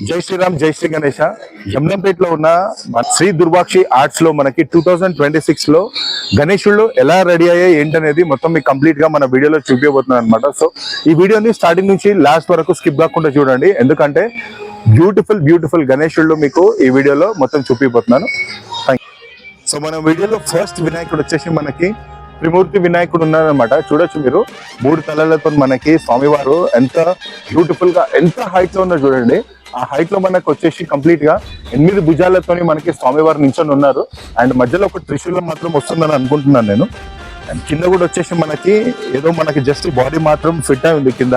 జై శ్రీరామ్, జై శ్రీ గణేష. జమ్నంపేటలో ఉన్న శ్రీ దుర్వాక్షి ఆర్ట్స్ లో మనకి 2026 లో గణేశుళ్ళు ఎలా రెడీ అయ్యాయి ఏంటనేది మొత్తం మీకు కంప్లీట్ గా మన వీడియోలో చూపించబోతున్నాను అనమాట. సో ఈ వీడియోని స్టార్టింగ్ నుంచి లాస్ట్ వరకు స్కిప్ కాకుండా చూడండి, ఎందుకంటే బ్యూటిఫుల్ గణేశుళ్ళు మీకు ఈ వీడియోలో మొత్తం చూపించబోతున్నాను. సో మన వీడియోలో ఫస్ట్ వినాయకుడు వచ్చేసి మనకి త్రిమూర్తి వినాయకుడు ఉన్నారనమాట. చూడొచ్చు మీరు, 3 తలలతో మనకి స్వామివారు ఎంత బ్యూటిఫుల్ గా ఎంత హైట్ లో ఉన్నారు చూడండి. ఆ హైట్ లో మనకు వచ్చేసి కంప్లీట్ గా 8 భుజాలతో మనకి స్వామివారు నించొని ఉన్నారు. అండ్ మధ్యలో ఒక త్రిశూలం మాత్రం వస్తుందని అనుకుంటున్నాను నేను. అండ్ కింద కూడా వచ్చేసి మనకి ఏదో మనకి జస్ట్ బాడీ మాత్రం ఫిట్ అయి ఉంది కింద,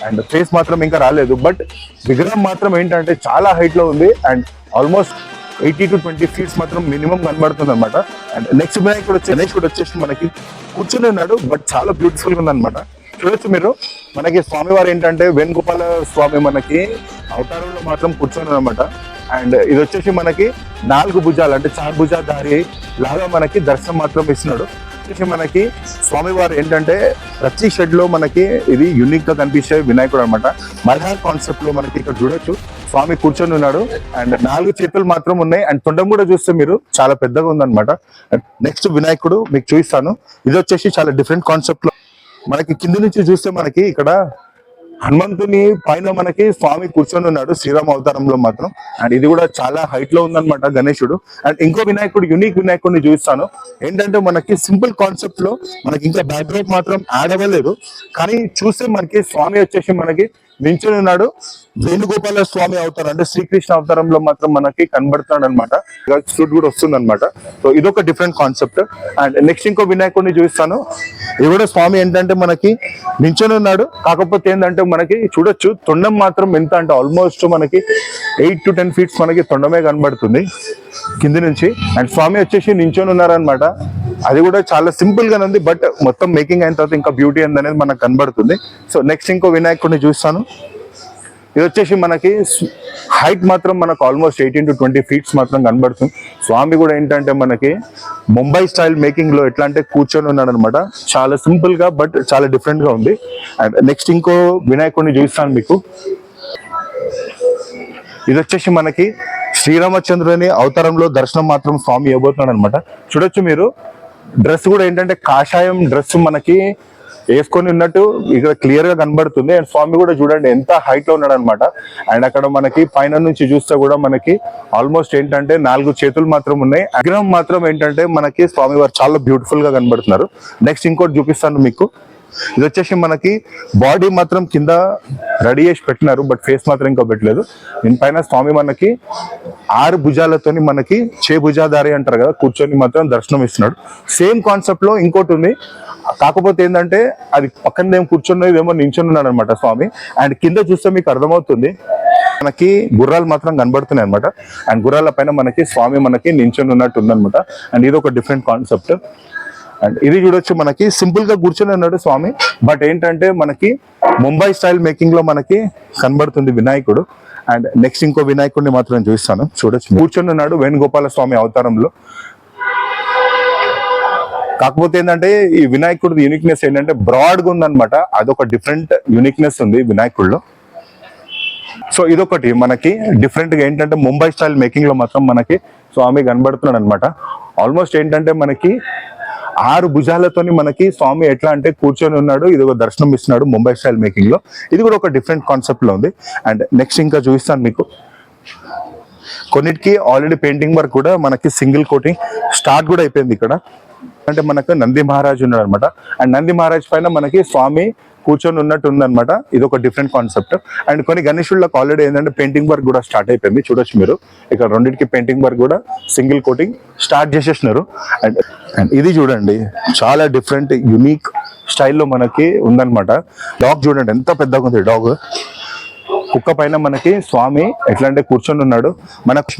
అండ్ ఫేస్ మాత్రం ఇంకా రాలేదు. బట్ విగ్రహం మాత్రం ఏంటంటే చాలా హైట్ లో ఉంది అండ్ ఆల్మోస్ట్ 80 to 20 feet మాత్రం మినిమం కనబడుతుంది అనమాట. అండ్ నెక్స్ట్ వినాయకుడు వచ్చేసి మనకి కూర్చొని ఉన్నాడు, బట్ చాలా బ్యూటిఫుల్ గా ఉందన్నమాట. చూడొచ్చు మీరు, మనకి స్వామివారు ఏంటంటే వేణుగోపాల స్వామి మనకి అవతారంలో మాత్రం కూర్చొని అనమాట. అండ్ ఇది వచ్చేసి మనకి 4 భుజాలు అంటే 4 భుజాధారి లాగా మనకి దర్శనం మాత్రం ఇస్తున్నాడు. మనకి స్వామివారు ఏంటంటే ప్రతి షెడ్ లో మనకి ఇది యూనిక్ గా కనిపించే వినాయకుడు అనమాట. మల్హార్ కాన్సెప్ట్ లో మనకి ఇక్కడ చూడొచ్చు స్వామి కూర్చొని ఉన్నాడు అండ్ 4 చేతులు మాత్రం ఉన్నాయి. అండ్ తొండం కూడా చూస్తే మీరు చాలా పెద్దగా ఉందన్నమాట. నెక్స్ట్ వినాయకుడు మీకు చూపిస్తాను. ఇది వచ్చేసి చాలా డిఫరెంట్ కాన్సెప్ట్ లో మనకి కింది నుంచి చూస్తే మనకి ఇక్కడ హనుమంతుని పైన మనకి స్వామి కూర్చొని ఉన్నాడు శ్రీరామ అవతారంలో మాత్రం. అండ్ ఇది కూడా చాలా హైట్ లో ఉందన్నమాట గణేశుడు. అండ్ ఇంకో వినాయకుడు యూనిక్ వినాయకుడిని చూపిస్తాను. ఏంటంటే మనకి సింపుల్ కాన్సెప్ట్ లో మనకి ఇంకా బ్యాక్గ్రౌండ్ మాత్రం యాడ్ అవ్వలేదు, కానీ చూస్తే మనకి స్వామి వచ్చేసి మనకి నించుని ఉన్నాడు. వేణుగోపాల స్వామి అవతారం అంటే శ్రీకృష్ణ అవతారంలో మాత్రం మనకి కనబడుతున్నాడు అనమాట. సూట్ కూడా వస్తుంది అనమాట. సో ఇదొక డిఫరెంట్ కాన్సెప్ట్. అండ్ నెక్స్ట్ ఇంకో వినాయకుడిని చూపిస్తాను. ఇది కూడా స్వామి ఏంటంటే మనకి నించుని ఉన్నాడు, కాకపోతే ఏంటంటే మనకి చూడొచ్చు తొండం మాత్రం ఎంత అంటే ఆల్మోస్ట్ మనకి 8 to 10 feet మనకి తొండమే కనబడుతుంది కింది నుంచి. అండ్ స్వామి వచ్చేసి నించొని ఉన్నారనమాట. అది కూడా చాలా సింపుల్ గానే ఉంది, బట్ మొత్తం మేకింగ్ అయిన తర్వాత ఇంకా బ్యూటీ అనేది మనకు కనబడుతుంది. సో నెక్స్ట్ ఇంకో వినాయకుడిని చూస్తాను. ఇది వచ్చేసి మనకి హైట్ మాత్రం మనకు ఆల్మోస్ట్ 18 to 20 feet మాత్రం కనబడుతుంది. స్వామి కూడా ఏంటంటే మనకి ముంబై స్టైల్ మేకింగ్ లో ఎట్లా అంటే కూర్చొని ఉన్నాడు అనమాట. చాలా సింపుల్ గా బట్ చాలా డిఫరెంట్ గా ఉంది. అండ్ నెక్స్ట్ ఇంకో వినాయకుడిని చూస్తాను మీకు. ఇది వచ్చేసి మనకి శ్రీరామచంద్రుని అవతారంలో దర్శనం మాత్రం స్వామి ఇవ్వబోతున్నాడు అనమాట. చూడొచ్చు మీరు, డ్రెస్ కూడా ఏంటంటే కాషాయం డ్రెస్ మనకి వేసుకొని ఉన్నట్టు ఇక్కడ క్లియర్ గా కనబడుతుంది. అండ్ స్వామి కూడా చూడండి ఎంత హైట్ లో ఉన్నాడు అనమాట. అండ్ అక్కడ మనకి పైన నుంచి చూస్తే కూడా మనకి ఆల్మోస్ట్ ఏంటంటే 4 చేతులు మాత్రం ఉన్నాయి. విగ్రహం మాత్రం ఏంటంటే మనకి స్వామి వారు చాలా బ్యూటిఫుల్ గా కనబడుతున్నారు. నెక్స్ట్ ఇంకోటి చూపిస్తాను మీకు. ఇది వచ్చేసి మనకి బాడీ మాత్రం కింద రెడీ చేసి పెట్టినారు, బట్ ఫేస్ మాత్రం ఇంకా పెట్టలేదు. దీనిపైన స్వామి మనకి 6 భుజాలతోని మనకి భుజాధారి అంటారు కదా, కూర్చొని మాత్రం దర్శనం ఇస్తున్నాడు. సేమ్ కాన్సెప్ట్ లో ఇంకోటి ఉంది, కాకపోతే ఏంటంటే అది పక్కన ఏం కూర్చున్నది ఏమో నించొని ఉన్నాడు అనమాట స్వామి. అండ్ కింద చూస్తే మీకు అర్థమవుతుంది మనకి గుర్రాలు మాత్రం కనబడుతున్నాయి అనమాట. అండ్ గుర్రాల పైన మనకి స్వామి మనకి నించొని ఉన్నట్టు ఉందనమాట. అండ్ ఇది ఒక డిఫరెంట్ కాన్సెప్ట్. అండ్ ఇది చూడొచ్చు మనకి సింపుల్ గా కూర్చొని ఉన్నాడు స్వామి, బట్ ఏంటంటే మనకి ముంబై స్టైల్ మేకింగ్ లో మనకి కనబడుతుంది వినాయకుడు. అండ్ నెక్స్ట్ ఇంకో వినాయకుడిని మాత్రం చూపిస్తాను. చూడొచ్చు కూర్చొని ఉన్నాడు వేణుగోపాల స్వామి అవతారంలో. కాకపోతే ఏంటంటే ఈ వినాయకుడి యూనిక్నెస్ ఏంటంటే బ్రాడ్ గా ఉందన్నమాట. అదొక డిఫరెంట్ యూనిక్నెస్ ఉంది వినాయకుడిలో. సో ఇదొకటి మనకి డిఫరెంట్ గా ఏంటంటే ముంబై స్టైల్ మేకింగ్ లో మాత్రం మనకి స్వామి కనబడుతున్నాడు అనమాట. ఆల్మోస్ట్ ఏంటంటే మనకి 6 భుజాలతోని మనకి స్వామి ఎట్లా అంటే కూర్చొని ఉన్నాడు. ఇది ఒక దర్శనం ఇస్తున్నాడు ముంబై స్టైల్ మేకింగ్ లో. ఇది కూడా ఒక డిఫరెంట్ కాన్సెప్ట్ లో ఉంది. అండ్ నెక్స్ట్ ఇంకా చూపిస్తాను మీకు. కొన్నిటికి ఆల్రెడీ పెయింటింగ్ వర్క్ కూడా మనకి సింగిల్ కోటింగ్ స్టార్ట్ కూడా అయిపోయింది ఇక్కడ. అంటే మనకు నంది మహారాజ్ ఉన్నాడు అనమాట. అండ్ నంది మహారాజ్ పైన మనకి స్వామి కూర్చొని ఉన్నట్టు ఉందన్నమాట. ఇది ఒక డిఫరెంట్ కాన్సెప్ట్. అండ్ కొన్ని గణేశుళ్ళకి ఆల్రెడీ ఏంటంటే పెయింటింగ్ వర్క్ కూడా స్టార్ట్ అయిపోయింది. చూడొచ్చు మీరు, ఇక్కడ రెండింటికి పెయింటింగ్ వర్క్ కూడా సింగిల్ కోటింగ్ స్టార్ట్ చేసేసినారు. అండ్ ఇది చూడండి చాలా డిఫరెంట్ యూనిక్ స్టైల్లో మనకి ఉందన్నమాట. డాగ్ చూడండి ఎంత పెద్దగా ఉంది డాగ్. కుక్క పైన మనకి స్వామి ఎట్లా అంటే కూర్చొని ఉన్నాడు.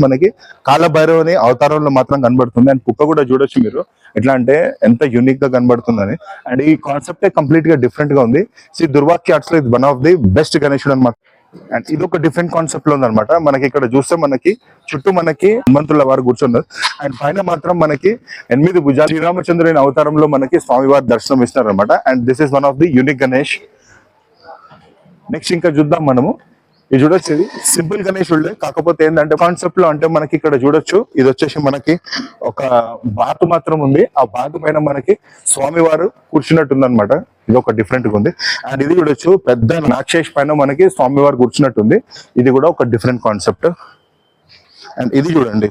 మనకి కాలభైరవుని అవతారంలో మాత్రం కనబడుతుంది. అండ్ కుక్క కూడా చూడొచ్చు మీరు ఎట్లా అంటే ఎంత యూనిక్ గా కనబడుతుందని. అండ్ ఈ కాన్సెప్ట్ కంప్లీట్ గా డిఫరెంట్ గా ఉంది. శ్రీ దుర్వాక్షి ఆర్ట్స్ లో ఇది వన్ ఆఫ్ ది బెస్ట్ గణేశుడు అనమాట. అండ్ ఇది ఒక డిఫరెంట్ కాన్సెప్ట్ లో ఉందన్నమాట. మనకి ఇక్కడ చూస్తే మనకి చుట్టూ మనకి హనుమంతుల వారు కూర్చున్నారు. అండ్ పైన మాత్రం మనకి 8 భుజాలు శ్రీరామచంద్రుని అవతారంలో మనకి స్వామి వారి దర్శనం ఇస్తున్నారు అనమాట. And this is one of the unique Ganesh. Next ఇంకా చూద్దాం మనము. ఇది చూడొచ్చు, ఇది సింపుల్ గణేశుడే, కాకపోతే ఏంటంటే కాన్సెప్ట్ లో అంటే మనకి ఇక్కడ చూడొచ్చు, ఇది వచ్చేసి మనకి ఒక బాతు మాత్రం ఉంది. ఆ బాతు పైన మనకి స్వామివారు కూర్చున్నట్టు ఉందన్నమాట. ఇది ఒక డిఫరెంట్ గా ఉంది. అండ్ ఇది చూడొచ్చు, పెద్ద నాక్షేష్ పైన మనకి స్వామివారు కూర్చున్నట్టు ఉంది. ఇది కూడా ఒక డిఫరెంట్ కాన్సెప్ట్. అండ్ ఇది చూడండి,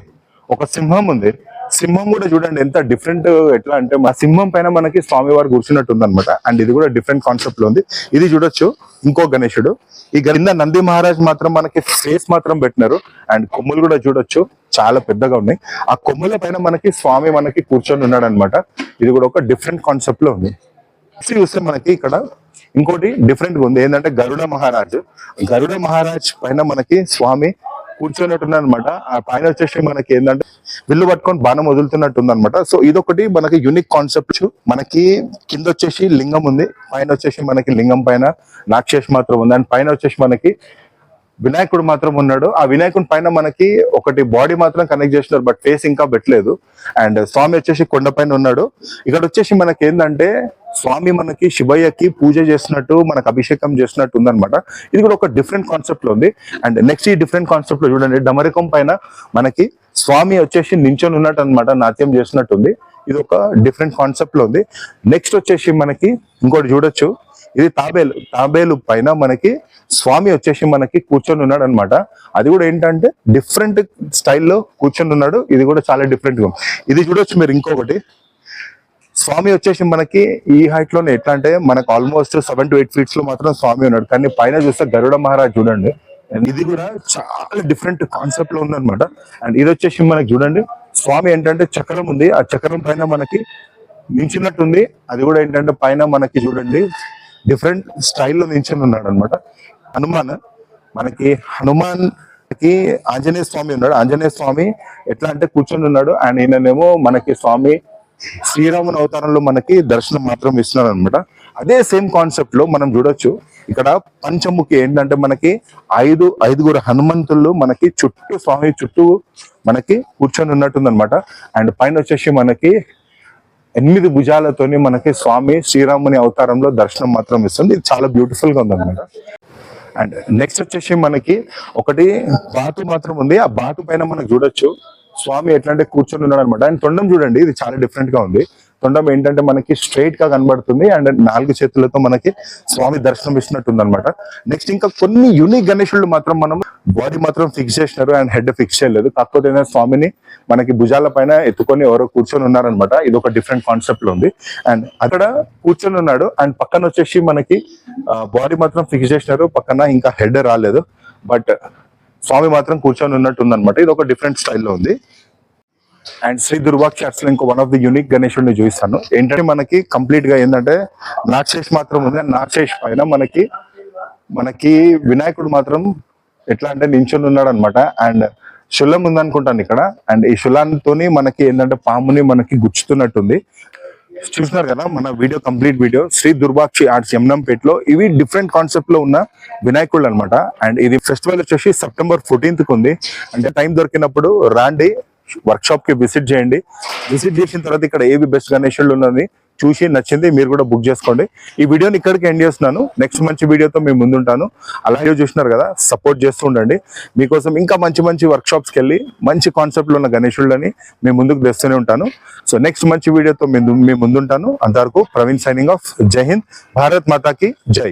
ఒక సింహం ఉంది. సింహం కూడా చూడండి ఎంత డిఫరెంట్, ఎట్లా అంటే మా సింహం పైన మనకి స్వామివారు కూర్చున్నట్టు ఉందన్నమాట. అండ్ ఇది కూడా డిఫరెంట్ కాన్సెప్ట్ లో ఉంది. ఇది చూడొచ్చు, ఇంకో గణేశుడు. ఈ కింద నంది మహారాజ్ మాత్రం మనకి ఫేస్ మాత్రం పెట్టినారు. అండ్ కొమ్ములు కూడా చూడొచ్చు, చాలా పెద్దగా ఉన్నాయి. ఆ కొమ్ముల పైన మనకి స్వామి మనకి కూర్చొని ఉన్నాడు అనమాట. ఇది కూడా ఒక డిఫరెంట్ కాన్సెప్ట్ లో ఉంది. చూస్తే మనకి ఇక్కడ ఇంకోటి డిఫరెంట్ గా ఉంది, ఏంటంటే గరుడ మహారాజ్ పైన మనకి స్వామి కూర్చొన్నట్టున్నారు అనమాట. ఆ పైన వచ్చేసి మనకి ఏంటంటే విల్లు పట్టుకొని బాణం వదులుతున్నట్టు ఉంది అనమాట. సో ఇదొకటి మనకి యూనిక్ కాన్సెప్ట్. మనకి కింద వచ్చేసి లింగం ఉంది, పైన వచ్చేసి మనకి లింగం పైన నాక్షేష్ మాత్రం ఉంది. అండ్ పైన వచ్చేసి మనకి వినాయకుడు మాత్రం ఉన్నాడు. ఆ వినాయకుడి పైన మనకి ఒకటి బాడీ మాత్రం కనెక్ట్ చేస్తున్నారు, బట్ ఫేస్ ఇంకా పెట్టలేదు. అండ్ స్వామి వచ్చేసి కొండ పైన ఉన్నాడు. ఇక్కడ వచ్చేసి మనకి ఏంటంటే స్వామి మనకి శివయ్యకి పూజ చేస్తున్నట్టు, మనకు అభిషేకం చేస్తున్నట్టు ఉందన్నమాట. ఇది కూడా ఒక డిఫరెంట్ కాన్సెప్ట్ లో ఉంది. అండ్ నెక్స్ట్ ఈ డిఫరెంట్ కాన్సెప్ట్ లో చూడండి, డమరకం పైన మనకి స్వామి వచ్చేసి నించొని ఉన్నట్టు అనమాట, నాట్యం చేస్తున్నట్టు ఉంది. ఇది ఒక డిఫరెంట్ కాన్సెప్ట్ లో ఉంది. నెక్స్ట్ వచ్చేసి మనకి ఇంకోటి చూడొచ్చు, ఇది తాబేలు పైన మనకి స్వామి వచ్చేసి మనకి కూర్చొని ఉన్నాడు అనమాట. అది కూడా ఏంటంటే డిఫరెంట్ స్టైల్లో కూర్చొని ఉన్నాడు. ఇది కూడా చాలా డిఫరెంట్ గా. ఇది చూడొచ్చు మీరు ఇంకొకటి, స్వామి వచ్చేసి మనకి ఈ హైట్ లోనే, ఎట్లా అంటే మనకు ఆల్మోస్ట్ 7 to 8 feet లో మాత్రం స్వామి ఉన్నాడు. కానీ పైన చూస్తే గరుడ మహారాజ్ చూడండి, ఇది కూడా చాలా డిఫరెంట్ కాన్సెప్ట్ లో ఉందన్నమాట. అండ్ ఇది వచ్చేసి మనకి చూడండి, స్వామి ఏంటంటే చక్రం ఉంది, ఆ చక్రం పైన మనకి నించున్నట్టుంది. అది కూడా ఏంటంటే పైన మనకి చూడండి డిఫరెంట్ స్టైల్లో నించుని ఉన్నాడు అనమాట. హనుమాన్ కి ఆంజనేయ స్వామి ఉన్నాడు. ఆంజనేయ స్వామి ఎట్లా అంటే కూర్చొని ఉన్నాడు. అండ్ ఈయననేమో మనకి స్వామి శ్రీరాముని అవతారంలో మనకి దర్శనం మాత్రం ఇస్తున్నాడు అనమాట. అదే సేమ్ కాన్సెప్ట్ లో మనం చూడొచ్చు, ఇక్కడ పంచముఖి ఏంటంటే మనకి ఐదుగురు హనుమంతులు మనకి స్వామి చుట్టూ మనకి కూర్చొని ఉన్నట్టుంది అనమాట. అండ్ పైన వచ్చేసి మనకి 8 భుజాలతోని మనకి స్వామి శ్రీరాముని అవతారంలో దర్శనం మాత్రం ఇస్తుంది. ఇది చాలా బ్యూటిఫుల్ గా ఉందన్నమాట. అండ్ నెక్స్ట్ వచ్చేసి మనకి ఒకటి బాతు మాత్రం ఉంది. ఆ బాతు పైన మనకు చూడొచ్చు స్వామి ఎట్లా అంటే కూర్చొని ఉన్నాడు అనమాట. అండ్ తొండం చూడండి, ఇది చాలా డిఫరెంట్ గా ఉంది. తొండం ఏంటంటే మనకి స్ట్రైట్ గా కనబడుతుంది. అండ్ 4 చేతులతో మనకి స్వామి దర్శనం ఇస్తున్నట్టుంది అనమాట. నెక్స్ట్ ఇంకా కొన్ని యూనిక్ గణేశులు మాత్రం మనం బాడీ మాత్రం ఫిక్స్ చేసినారు అండ్ హెడ్ ఫిక్స్ చేయలేదు. కాకపోతే స్వామిని మనకి భుజాల పైన ఎత్తుకొని ఎవరో కూర్చొని ఉన్నారనమాట. ఇది ఒక డిఫరెంట్ కాన్సెప్ట్ లో ఉంది. అండ్ అక్కడ కూర్చొని ఉన్నాడు. అండ్ పక్కన వచ్చేసి మనకి బాడీ మాత్రం ఫిక్స్ చేసినారు, పక్కన ఇంకా హెడ్ రాలేదు, బట్ స్వామి మాత్రం కూర్చొని ఉన్నట్టు ఉందన్నమాట. ఇది ఒక డిఫరెంట్ స్టైల్లో ఉంది. అండ్ శ్రీ దుర్వాక్షి ఆర్ట్స్ లో ఇంకో వన్ ఆఫ్ ది యూనిక్ గణేశుడిని చూపిస్తాను. ఏంటంటే మనకి కంప్లీట్ గా ఏంటంటే నాక్షేష్ మాత్రం ఉంది. నాక్షేష్ పైన మనకి వినాయకుడు మాత్రం ఎట్లా అంటే నించొని ఉన్నాడు అనమాట. అండ్ శులం ఉందనుకుంటాను ఇక్కడ. అండ్ ఈ శులాన్తోని మనకి ఏంటంటే పాముని మనకి గుచ్చుతున్నట్టుంది. చూస్తున్నారు కదా మన video, complete video Shri Durvakshi arts యమునంపేటలో. ఇవి డిఫరెంట్ కాన్సెప్ట్ లో ఉన్న వినాయకుడు అనమాట. అండ్ ఇది ఫెస్టివల్ వచ్చేసి September 14th ఉంది. అంటే టైం దొరికినప్పుడు రాండి, వర్క్ షాప్ కి విజిట్ చేయండి. విజిట్ చేసిన తర్వాత ఇక్కడ ఏవి బెస్ట్ గణేశులు ఉన్నది చూసి నచ్చింది మీరు కూడా బుక్ చేసుకోండి. ఈ వీడియోని ఇక్కడికి ఎండ్ చేస్తున్నాను. నెక్స్ట్ మంచి వీడియోతో మేము ముందుంటాను. అలాగే చూసినారు కదా, సపోర్ట్ చేస్తూ ఉండండి. మీకోసం ఇంకా మంచి వర్క్ షాప్స్కి వెళ్ళి మంచి కాన్సెప్ట్ లో ఉన్న గణేశులని మేము ముందుకు తెస్తూనే ఉంటాను. సో నెక్స్ట్ మంచి వీడియోతో మేము ముందుంటాను. అంతవరకు ప్రవీణ్ సైనింగ్ ఆఫ్. జై హింద్, భారత్ మాతాకి జై.